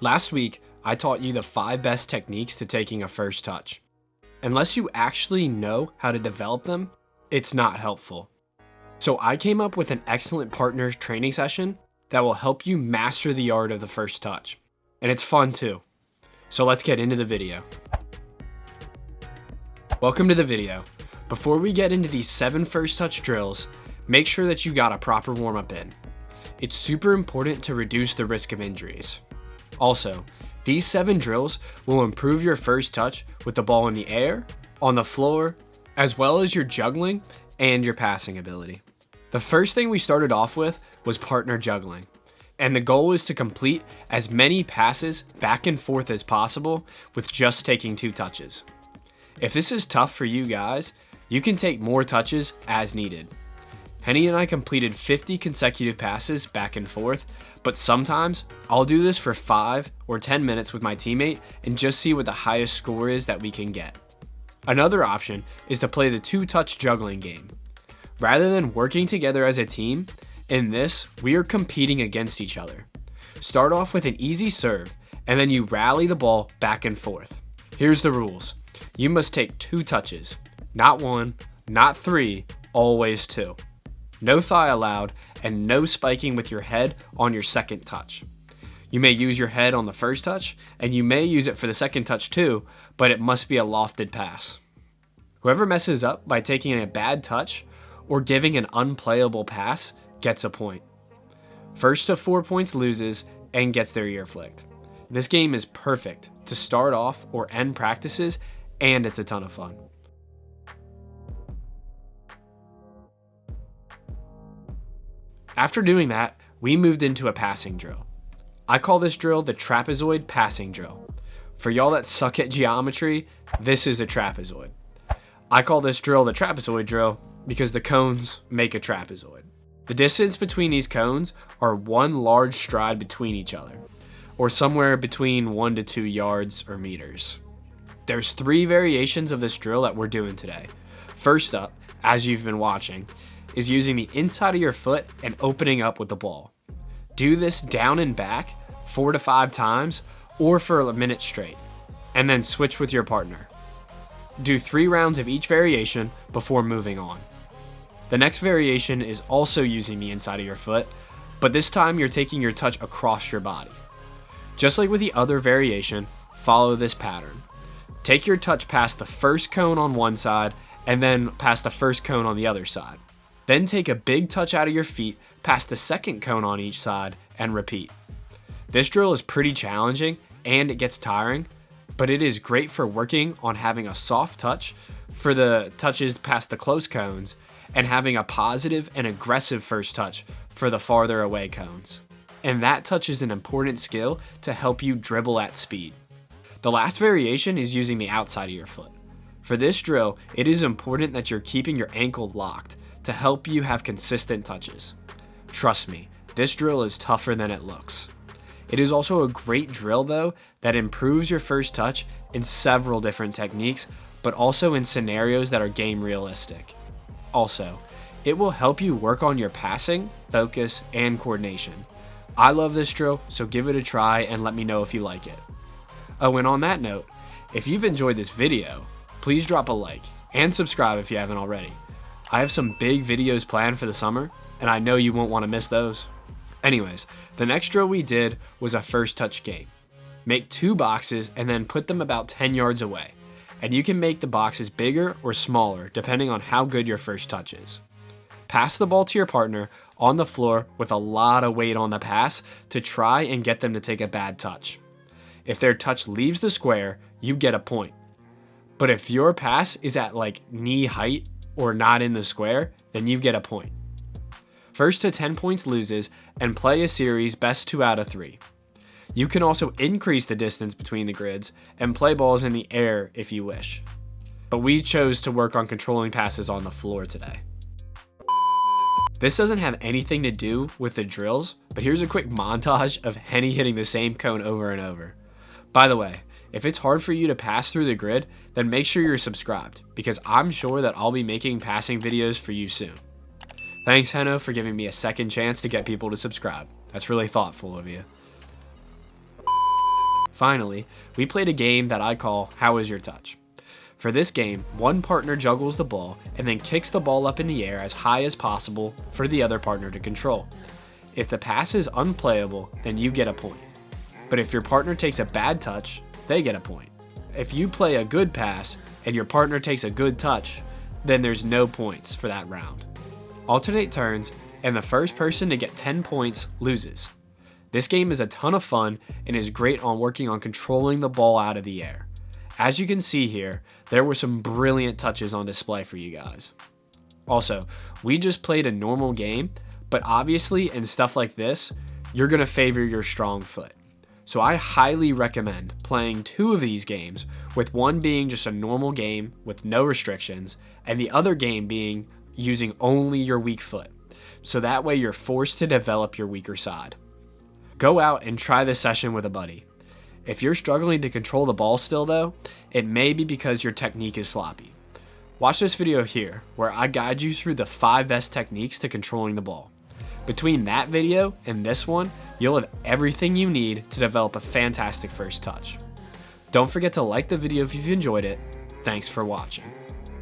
Last week, I taught you the 5 best techniques to taking a first touch. Unless you actually know how to develop them, it's not helpful. So I came up with an excellent partners training session that will help you master the art of the first touch. And it's fun too. So let's get into the video. Welcome to the video. Before we get into these 7 first touch drills, make sure that you got a proper warm up in. It's super important to reduce the risk of injuries. Also, these 7 drills will improve your first touch with the ball in the air, on the floor, as well as your juggling and your passing ability. The first thing we started off with was partner juggling, and the goal is to complete as many passes back and forth as possible with just taking 2 touches. If this is tough for you guys, you can take more touches as needed. Henny and I completed 50 consecutive passes back and forth, but sometimes I'll do this for 5 or 10 minutes with my teammate and just see what the highest score is that we can get. Another option is to play the 2-touch juggling game. Rather than working together as a team, in this, we are competing against each other. Start off with an easy serve, and then you rally the ball back and forth. Here's the rules. You must take 2 touches, not 1, not 3, always 2. No thigh allowed, and no spiking with your head on your second touch. You may use your head on the first touch, and you may use it for the second touch too, but it must be a lofted pass. Whoever messes up by taking a bad touch or giving an unplayable pass gets a point. First to 4 points loses and gets their ear flicked. This game is perfect to start off or end practices, and it's a ton of fun. After doing that, we moved into a passing drill. I call this drill the Trapezoid Passing drill. For y'all that suck at geometry, this is a trapezoid. I call this drill the trapezoid drill because the cones make a trapezoid. The distance between these cones are one large stride between each other, or somewhere between 1 to 2 yards or meters. There's 3 variations of this drill that we're doing today. First up, as you've been watching, is using the inside of your foot and opening up with the ball. Do this down and back 4 to 5 times or for a minute straight, and then switch with your partner. Do 3 rounds of each variation before moving on. The next variation is also using the inside of your foot, but this time you're taking your touch across your body. Just like with the other variation, follow this pattern. Take your touch past the first cone on one side and then past the first cone on the other side. Then take a big touch out of your feet past the second cone on each side and repeat. This drill is pretty challenging and it gets tiring, but it is great for working on having a soft touch for the touches past the close cones and having a positive and aggressive first touch for the farther away cones. And that touch is an important skill to help you dribble at speed. The last variation is using the outside of your foot. For this drill, it is important that you're keeping your ankle locked to help you have consistent touches. Trust me, this drill is tougher than it looks. It is also a great drill though that improves your first touch in several different techniques, but also in scenarios that are game realistic. Also, it will help you work on your passing, focus, and coordination. I love this drill, so give it a try and let me know if you like it. Oh, and on that note, if you've enjoyed this video, please drop a like and subscribe if you haven't already. I have some big videos planned for the summer, and I know you won't want to miss those. Anyways, the next drill we did was a first touch game. Make 2 boxes and then put them about 10 yards away, and you can make the boxes bigger or smaller depending on how good your first touch is. Pass the ball to your partner on the floor with a lot of weight on the pass to try and get them to take a bad touch. If their touch leaves the square, you get a point. But if your pass is at like knee height or not in the square, then you get a point. First to 10 points loses and play a series best 2 out of 3. You can also increase the distance between the grids and play balls in the air if you wish. But we chose to work on controlling passes on the floor today. This doesn't have anything to do with the drills, but here's a quick montage of Henny hitting the same cone over and over. By the way, if it's hard for you to pass through the grid, then make sure you're subscribed, because I'm sure that I'll be making passing videos for you soon. Thanks, Henno, for giving me a second chance to get people to subscribe. That's really thoughtful of you. Finally, we played a game that I call How Is Your Touch? For this game, one partner juggles the ball and then kicks the ball up in the air as high as possible for the other partner to control. If the pass is unplayable, then you get a point. But if your partner takes a bad touch, they get a point. If you play a good pass and your partner takes a good touch, then there's no points for that round. Alternate turns, and the first person to get 10 points loses. This game is a ton of fun and is great on working on controlling the ball out of the air. As you can see here, there were some brilliant touches on display for you guys. Also, we just played a normal game, but obviously in stuff like this, you're going to favor your strong foot. So I highly recommend playing 2 of these games, with one being just a normal game with no restrictions, and the other game being using only your weak foot. So that way you're forced to develop your weaker side. Go out and try this session with a buddy. If you're struggling to control the ball still though, it may be because your technique is sloppy. Watch this video here where I guide you through the 5 best techniques to controlling the ball. Between that video and this one, you'll have everything you need to develop a fantastic first touch. Don't forget to like the video if you've enjoyed it. Thanks for watching.